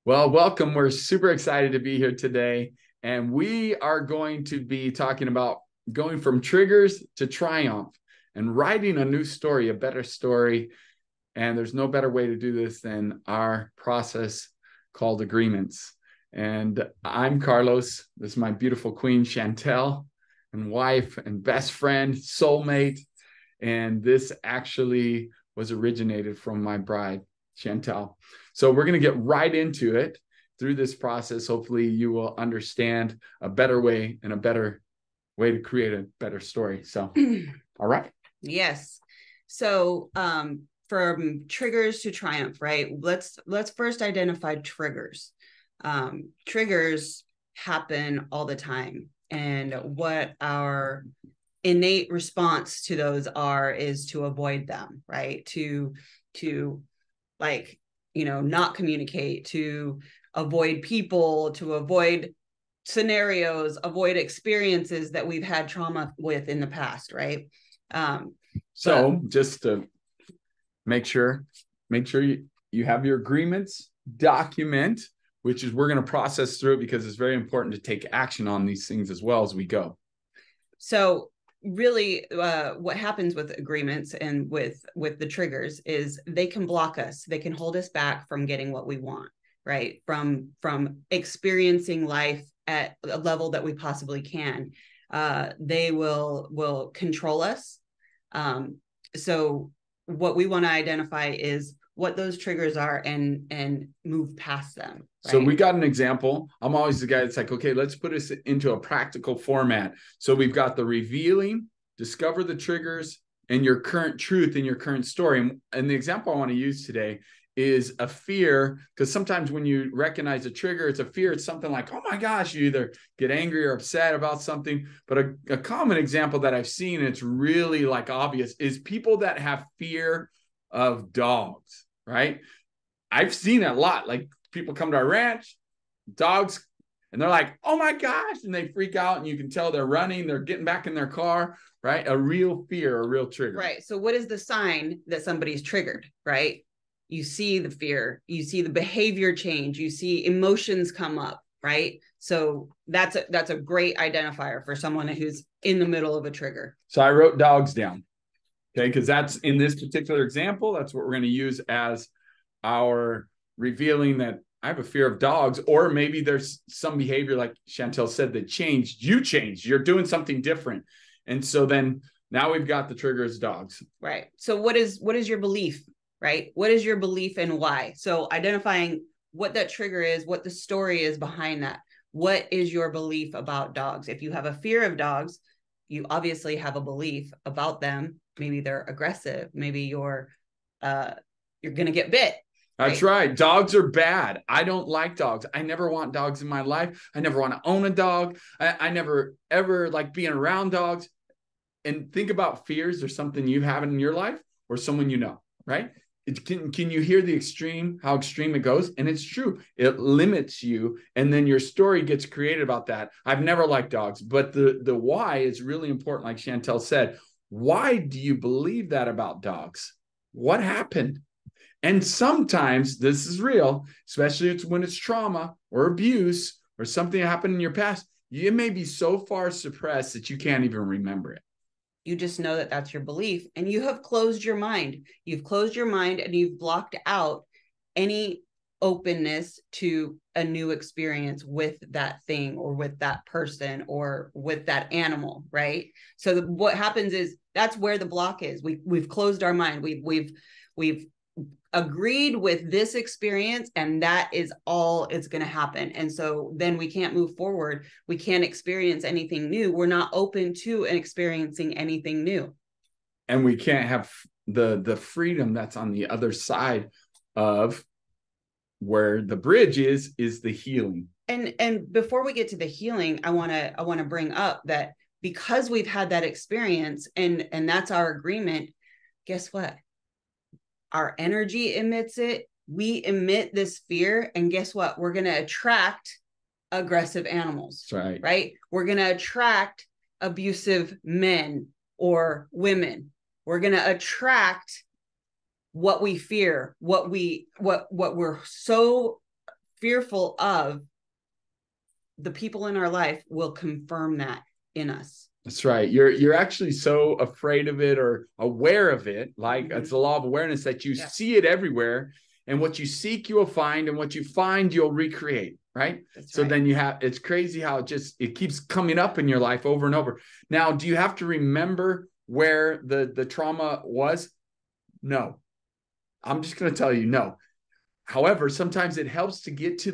Well, welcome. We're super excited to be here today. And we are going to be talking about going from triggers to triumph and writing a new story, a better story. And there's no better way to do this than our process called agreements. And I'm Carlos. This is my beautiful queen, Chantel, and wife and best friend, soulmate. And this actually was originated from my bride, Chantel. So we're going to get right into it through this process. Hopefully you will understand a better way and a better way to create a better story. So, all right. Yes. So, from triggers to triumph, right? Let's first identify triggers. Triggers happen all the time. And what our innate response to those is to avoid them, right? To like, not communicate, to avoid people, to avoid scenarios, avoid experiences that we've had trauma with in the past, right? So just to make sure you have your agreements document, which is we're going to process through it because it's very important to take action on these things as well as we go. So really what happens with agreements and with the triggers is they can block us. They can hold us back from getting what we want, right? From experiencing life at a level that we possibly can. They will control us. So what we want to identify is what those triggers are and move past them. Right? So we got an example. I'm always the guy that's like, okay, let's put this into a practical format. So we've got the revealing, discover the triggers, and your current truth in your current story. And the example I want to use today is a fear, because sometimes when you recognize a trigger, it's a fear. It's something like, oh my gosh, you either get angry or upset about something. But a common example that I've seen, it's really like obvious, is people that have fear of dogs, right? I've seen it a lot. Like people come to our ranch, dogs, and they're like, oh my gosh, and they freak out, and you can tell they're running, they're getting back in their car, right? A real fear, a real trigger. Right. So what is the sign that somebody's triggered, right? You see the fear, you see the behavior change, you see emotions come up, right? So that's a great identifier for someone who's in the middle of a trigger. So I wrote dogs down, okay? Because that's, in this particular example, that's what we're going to use as our revealing that I have a fear of dogs, or maybe there's some behavior like Chantel said that changed. You changed. You're doing something different. And so then now we've got the trigger as dogs. Right. So what is your belief, right? What is your belief and why? So identifying what that trigger is, what the story is behind that. What is your belief about dogs? If you have a fear of dogs, you obviously have a belief about them. Maybe they're aggressive. Maybe you're going to get bit. That's right. Dogs are bad. I don't like dogs. I never want dogs in my life. I never want to own a dog. I never, ever like being around dogs. And think about fears. There's something you have in your life or someone you know, right? Can you hear the extreme, how extreme it goes? And it's true. It limits you. And then your story gets created about that. I've never liked dogs, but the why is really important. Like Chantel said, why do you believe that about dogs? What happened? And sometimes this is real, especially when it's trauma or abuse or something that happened in your past. You may be so far suppressed that you can't even remember it. You just know that that's your belief, and you have closed your mind. You've closed your mind and you've blocked out any openness to a new experience with that thing or with that person or with that animal, right? So what happens is that's where the block is. We've closed our mind. We've agreed with this experience, and that is all it's going to happen. And so then we can't move forward. We can't experience anything new. We're not open to experiencing anything new. And we can't have the freedom that's on the other side of where the bridge is the healing. And before we get to the healing, I want to bring up that because we've had that experience and that's our agreement, guess what? Our energy emits it. We emit this fear. And guess what? We're going to attract aggressive animals. That's right. Right? We're going to attract abusive men or women. We're going to attract what we fear, what we're so fearful of, the people in our life will confirm that in us. That's right. You're actually so afraid of it or aware of it, like it's the law of awareness, that you see it everywhere. And what you seek, you will find, and what you find, you'll recreate. Right. So then it's crazy how it keeps coming up in your life over and over. Now, do you have to remember where the trauma was? No. I'm just going to tell you, no. However, sometimes it helps to get to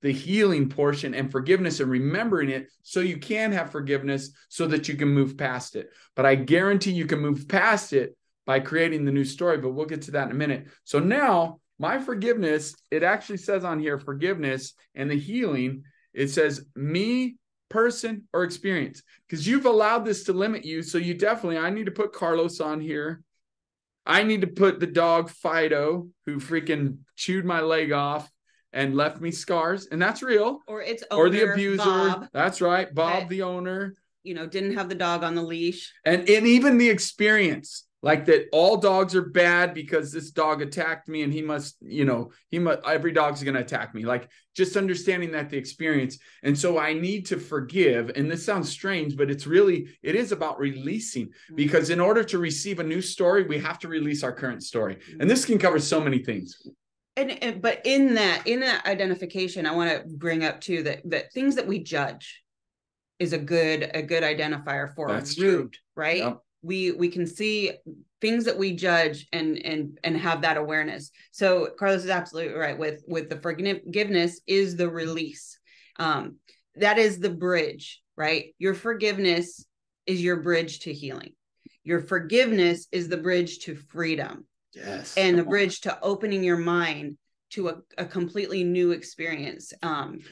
the healing portion and forgiveness and remembering it, so you can have forgiveness so that you can move past it. But I guarantee you can move past it by creating the new story, but we'll get to that in a minute. So now my forgiveness, it actually says on here, forgiveness and the healing, it says me, person, or experience, because you've allowed this to limit you. So I need to put Carlos on here. I need to put the dog Fido, who freaking chewed my leg off and left me scars. And that's real. Or its owner, or the abuser. Bob. That's right. Bob, the owner. Didn't have the dog on the leash. And even the experience, like that all dogs are bad because this dog attacked me and he must, every dog's going to attack me. Like just understanding that the experience. And so I need to forgive. And this sounds strange, but it is about releasing, because in order to receive a new story, we have to release our current story. And this can cover so many things. But in that identification, I want to bring up too, that things that we judge is a good identifier for That's a root, true. right? Yep. We can see things that we judge and have that awareness. So Carlos is absolutely right with the forgiveness is the release. That is the bridge, right? Your forgiveness is your bridge to healing. Your forgiveness is the bridge to freedom. Yes. And the bridge to opening your mind to a completely new experience.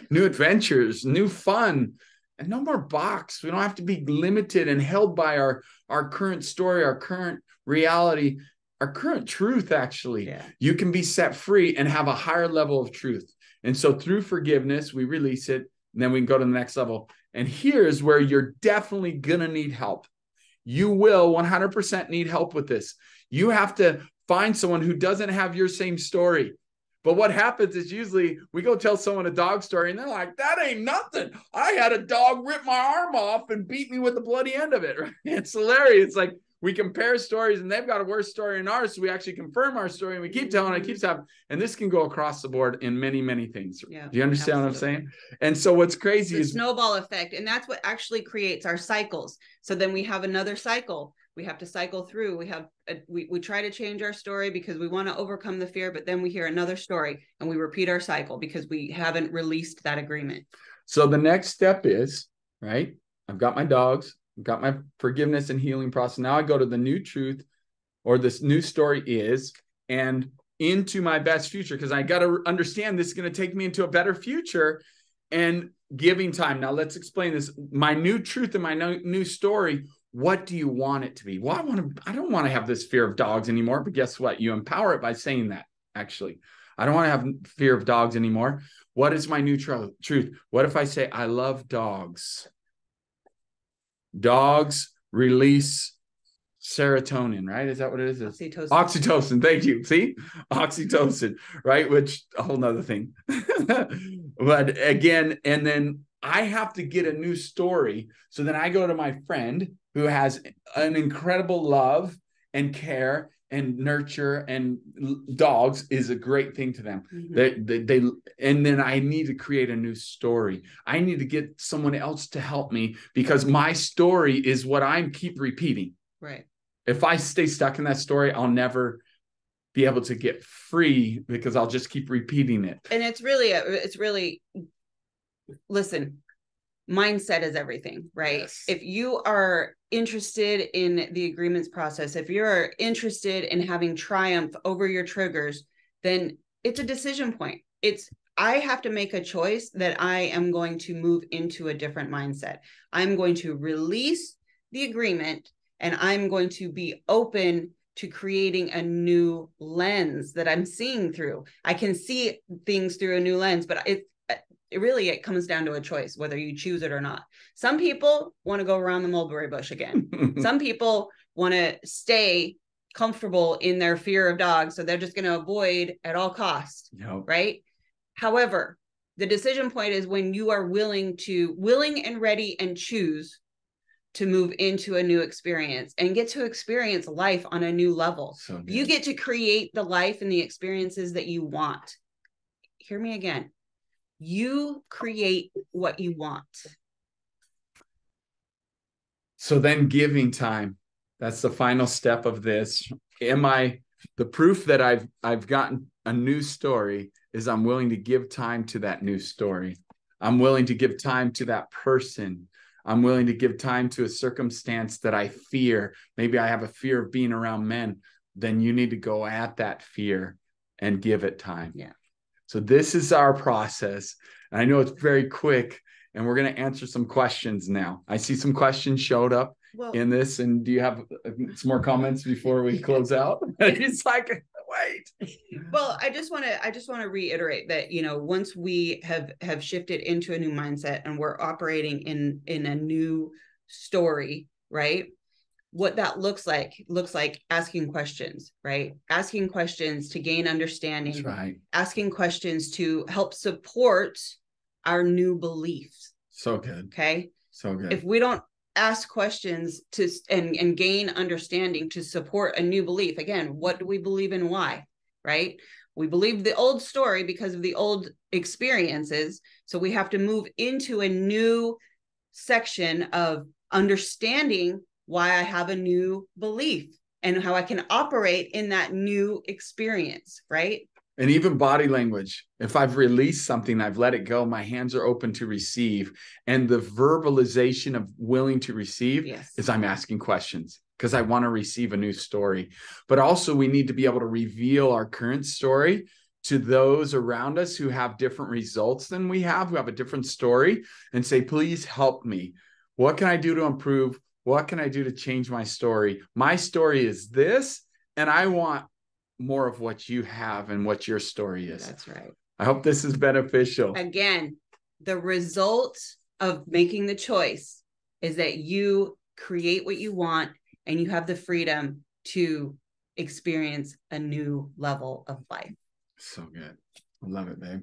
New adventures, new fun. And no more box. We don't have to be limited and held by our current story, our current reality, our current truth, actually. Yeah. You can be set free and have a higher level of truth. And so through forgiveness, we release it, and then we can go to the next level. And here's where you're definitely going to need help. You will 100% need help with this. You have to find someone who doesn't have your same story. But what happens is usually we go tell someone a dog story and they're like, that ain't nothing. I had a dog rip my arm off and beat me with the bloody end of it. Right? It's hilarious. Like we compare stories and they've got a worse story than ours. So we actually confirm our story and we keep telling it, keeps happening. And this can go across the board in many, many things. Yeah, do you understand what I'm saying? And so what's crazy is snowball effect. And that's what actually creates our cycles. So then we have another cycle. We have to cycle through. We try to change our story because we want to overcome the fear, but then we hear another story and we repeat our cycle because we haven't released that agreement. So the next step is, right? I've got my dogs, I've got my forgiveness and healing process. Now I go to the new truth, or this new story is, and into my best future, because I got to understand this is going to take me into a better future, and giving time. Now let's explain this. My new truth and my new story. What do you want it to be? Well, I don't want to have this fear of dogs anymore, but guess what? You empower it by saying that, actually. I don't want to have fear of dogs anymore. What is my new truth? What if I say, I love dogs? Dogs release serotonin, right? Is that what it is? Oxytocin. Oxytocin. Thank you. See? Oxytocin, right? Which a whole nother thing. But again, and then I have to get a new story. So then I go to my friend who has an incredible love and care and nurture, and dogs is a great thing to them. Mm-hmm. And then I need to create a new story. I need to get someone else to help me, because my story is what I keep repeating. Right. If I stay stuck in that story, I'll never be able to get free, because I'll just keep repeating it. And it's really, listen, mindset is everything, right? Yes. If you are interested in the agreements process, if you're interested in having triumph over your triggers, then it's a decision point. I have to make a choice that I am going to move into a different mindset. I'm going to release the agreement, and I'm going to be open to creating a new lens that I'm seeing through. I can see things through a new lens, but it comes down to a choice, whether you choose it or not. Some people want to go around the mulberry bush again. Some people want to stay comfortable in their fear of dogs, so they're just going to avoid at all costs, right? However, The decision point is when you are willing and ready and choose to move into a new experience and get to experience life on a new level. So you get to create the life and the experiences that you want. Hear me again. You create what you want. So then giving time, that's the final step of this. The proof that I've gotten a new story is I'm willing to give time to that new story. I'm willing to give time to that person. I'm willing to give time to a circumstance that I fear. Maybe I have a fear of being around men. Then you need to go at that fear and give it time. Yeah. So this is our process. And I know it's very quick, and we're going to answer some questions now. I see some questions showed up in this. And do you have some more comments before we close out? It's like, wait. Well, I just want to reiterate that, once we have shifted into a new mindset and we're operating in a new story, right? What that looks like asking questions, right? Asking questions to gain understanding. That's right. Asking questions to help support our new beliefs. So good. Okay. So good. If we don't ask questions and gain understanding to support a new belief, again, what do we believe in? Why? Right? We believe the old story because of the old experiences. So we have to move into a new section of understanding why I have a new belief and how I can operate in that new experience, right? And even body language. If I've released something, I've let it go, my hands are open to receive. And the verbalization of willing to receive is I'm asking questions because I want to receive a new story. But also we need to be able to reveal our current story to those around us who have different results than we have, who have a different story, and say, please help me. What can I do to improve? What can I do to change my story? My story is this, and I want more of what you have and what your story is. That's right. I hope this is beneficial. Again, the result of making the choice is that you create what you want and you have the freedom to experience a new level of life. So good. I love it, babe.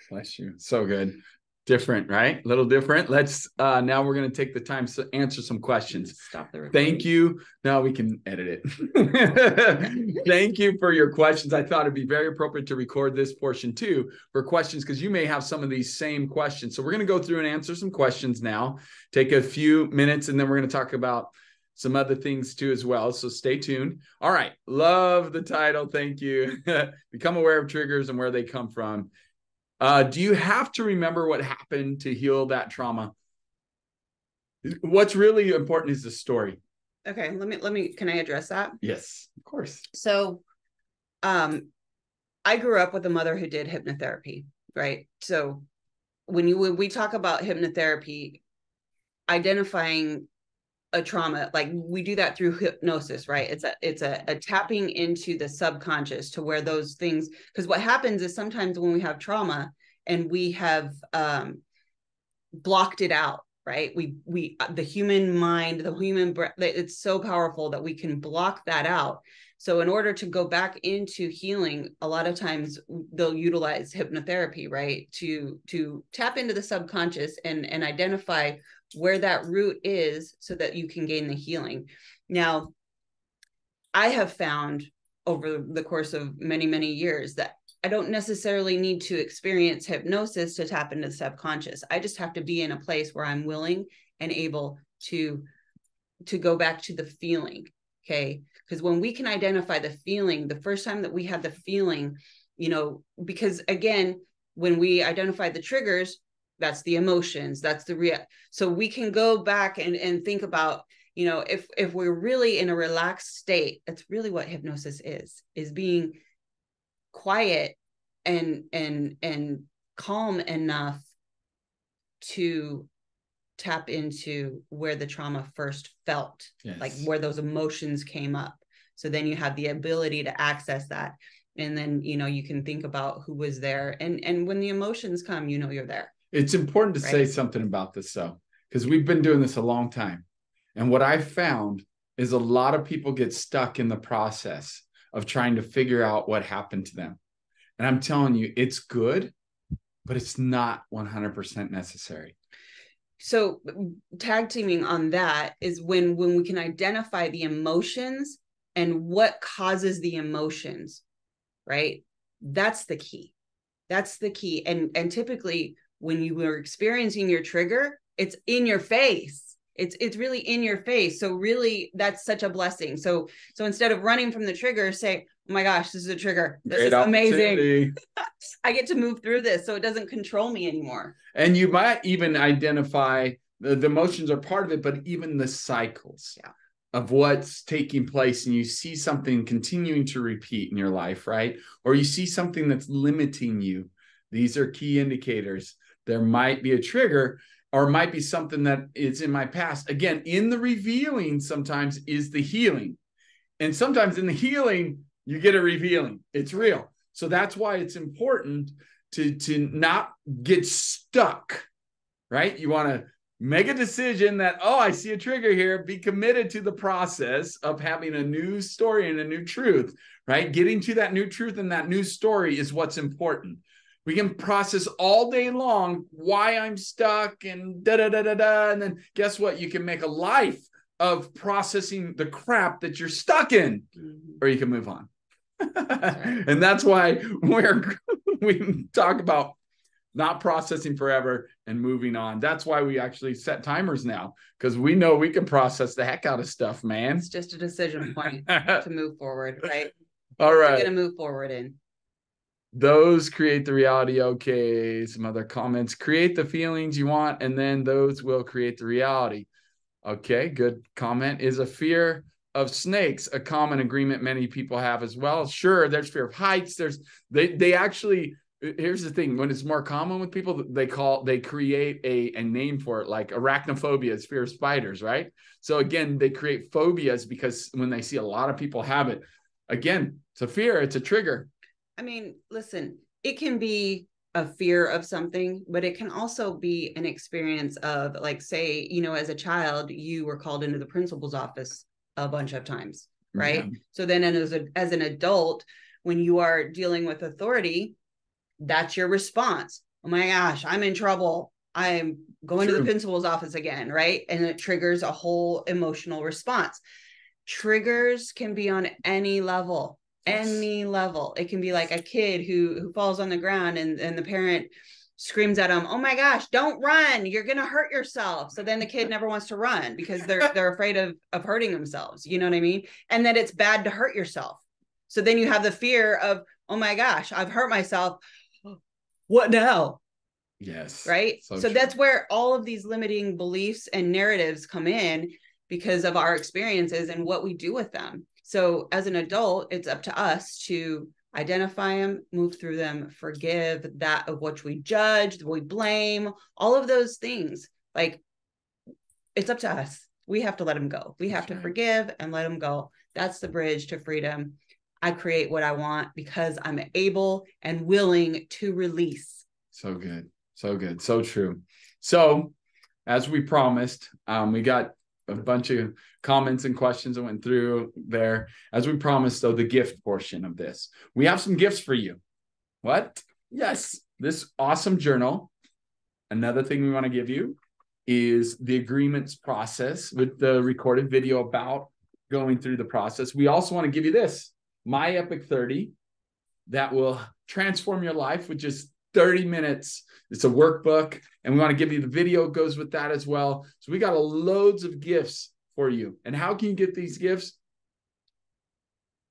Bless you. So good. Different, right? A little different. Let's now we're going to take the time to answer some questions. Stop the recording. Thank you. Now we can edit it. Thank you for your questions. I thought it'd be very appropriate to record this portion too for questions because you may have some of these same questions. So we're going to go through and answer some questions now. Take a few minutes and then we're going to talk about some other things too as well. So stay tuned. All right. Love the title. Thank you. Become aware of triggers and where they come from. Do you have to remember what happened to heal that trauma? What's really important is the story. Okay, let me, can I address that? Yes, of course. So, I grew up with a mother who did hypnotherapy, right? So when we talk about hypnotherapy, identifying a trauma, like we do that through hypnosis, right? It's a tapping into the subconscious to where those things, because what happens is sometimes when we have trauma and we have blocked it out, right? We the human mind, the human breath, it's so powerful that we can block that out. So in order to go back into healing, a lot of times they'll utilize hypnotherapy, right? To tap into the subconscious and identify where that root is so that you can gain the healing. Now, I have found over the course of many, many years that I don't necessarily need to experience hypnosis to tap into the subconscious. I just have to be in a place where I'm willing and able to go back to the feeling. Okay. Because when we can identify the feeling, the first time that we had the feeling, because again, when we identify the triggers, that's the emotions, that's the so we can go back and think about, if we're really in a relaxed state, that's really what hypnosis is being quiet and calm enough to tap into where the trauma first felt, like where those emotions came up. So then you have the ability to access that. And then, you can think about who was there. And when the emotions come, you're there. It's important to say something about this, though, because we've been doing this a long time. And what I've found is a lot of people get stuck in the process of trying to figure out what happened to them. And I'm telling you, it's good but it's not 100% necessary. So tag teaming on that is when we can identify the emotions and what causes the emotions, right? That's the key. That's the key. And typically when you are experiencing your trigger, it's in your face. It's really in your face. So really that's such a blessing. So instead of running from the trigger, say, oh my gosh, this is a trigger. This is amazing. I get to move through this so it doesn't control me anymore. And you might even identify the emotions are part of it, but even the cycles of what's taking place, and you see something continuing to repeat in your life, right? Or you see something that's limiting you. These are key indicators. There might be a trigger, or it might be something that is in my past. Again, in the revealing sometimes is the healing. And sometimes in the healing, you get a revealing. It's real. So that's why it's important to not get stuck, right? You want to make a decision that, oh, I see a trigger here. Be committed to the process of having a new story and a new truth, right? Getting to that new truth and that new story is what's important. We can process all day long why I'm stuck and da-da-da-da-da. And then guess what? You can make a life of processing the crap that you're stuck in, or you can move on. And that's why we talk about not processing forever and moving on. That's why we actually set timers now, because we know we can process the heck out of stuff, man. It's just a decision point to move forward, right? All right. We're going to move forward in. Those create the reality. Okay, some other comments. Create the feelings you want, and then those will create the reality. Okay, good comment. Is a fear of snakes a common agreement many people have as well? Sure, there's fear of heights. They actually, here's the thing, when it's more common with people, they create a name for it, like arachnophobia is fear of spiders, right? So again, they create phobias because when they see a lot of people have it, again, it's a fear, it's a trigger. I mean, listen, it can be a fear of something, but it can also be an experience of, like, say, as a child, you were called into the principal's office a bunch of times, right? Yeah. So then as an adult, when you are dealing with authority, that's your response. Oh my gosh, I'm in trouble. I'm going to the principal's office again, right? And it triggers a whole emotional response. Triggers can be on any level. Any level. It can be like a kid who falls on the ground and the parent screams at him, oh my gosh, don't run, you're gonna hurt yourself. So then the kid never wants to run because they're afraid of hurting themselves. You know what I mean? And that it's bad to hurt yourself. So then you have the fear of, oh my gosh, I've hurt myself. What now? Yes. Right. So that's where all of these limiting beliefs and narratives come in, because of our experiences and what we do with them. So as an adult, it's up to us to identify them, move through them, forgive that of which we judge, we blame, all of those things. Like, it's up to us. We have to let them go. We have to forgive and let them go. That's the bridge to freedom. I create what I want because I'm able and willing to release. So good. So good. So true. So as we promised, we got a bunch of comments and questions that went through there. As we promised, though, the gift portion of this, we have some gifts for you. What? Yes, this awesome journal. Another thing we want to give you is the agreements process with the recorded video about going through the process. We also want to give you this, My Epic 30, that will transform your life with just 30 minutes. It's a workbook, and we want to give you the video goes with that as well. So we got loads of gifts for you. And how can you get these gifts?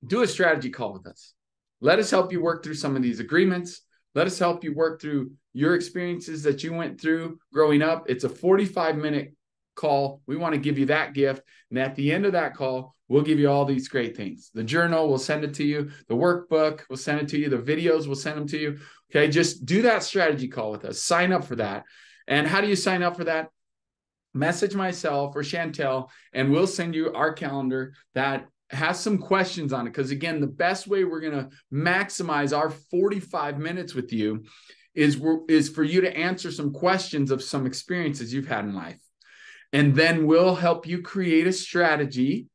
Do a strategy call with us. Let us help you work through some of these agreements. Let us help you work through your experiences that you went through growing up. It's a 45-minute call. We want to give you that gift. And at the end of that call, we'll give you all these great things. The journal, we'll send it to you. The workbook, we'll send it to you. The videos, we'll send them to you. Okay, just do that strategy call with us. Sign up for that. And how do you sign up for that? Message myself or Chantel, and we'll send you our calendar that has some questions on it. Because again, the best way we're going to maximize our 45 minutes with you is for you to answer some questions of some experiences you've had in life. And then we'll help you create a strategy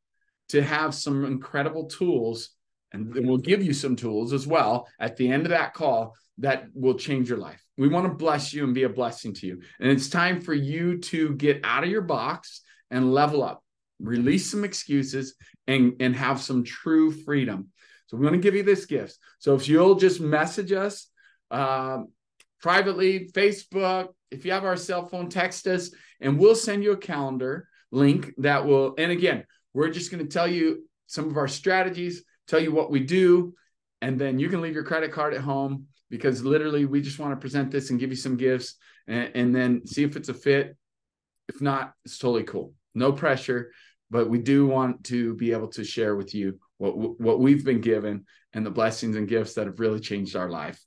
to have some incredible tools. And then we'll give you some tools as well at the end of that call that will change your life. We want to bless you and be a blessing to you. And it's time for you to get out of your box and level up, release some excuses, and have some true freedom. So we want to give you this gift. So if you'll just message us privately, Facebook, if you have our cell phone, text us, and we'll send you a calendar link that will, and again, we're just going to tell you some of our strategies, tell you what we do, and then you can leave your credit card at home, because literally we just want to present this and give you some gifts and then see if it's a fit. If not, it's totally cool. No pressure, but we do want to be able to share with you what we've been given and the blessings and gifts that have really changed our life.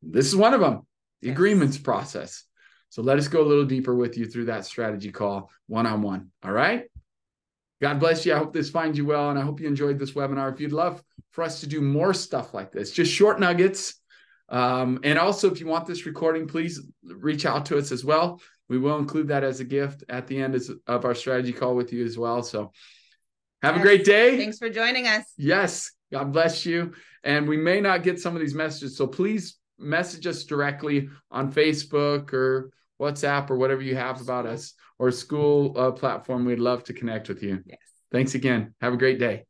This is one of them, the agreements process. So let us go a little deeper with you through that strategy call one-on-one. All right. God bless you. I hope this finds you well, and I hope you enjoyed this webinar. If you'd love for us to do more stuff like this, just short nuggets. And also, if you want this recording, please reach out to us as well. We will include that as a gift at the end of our strategy call with you as well. So have a great day. Thanks for joining us. Yes. God bless you. And we may not get some of these messages, so please message us directly on Facebook or WhatsApp or whatever you have about us, or school platform. We'd love to connect with you. Yes. Thanks again. Have a great day.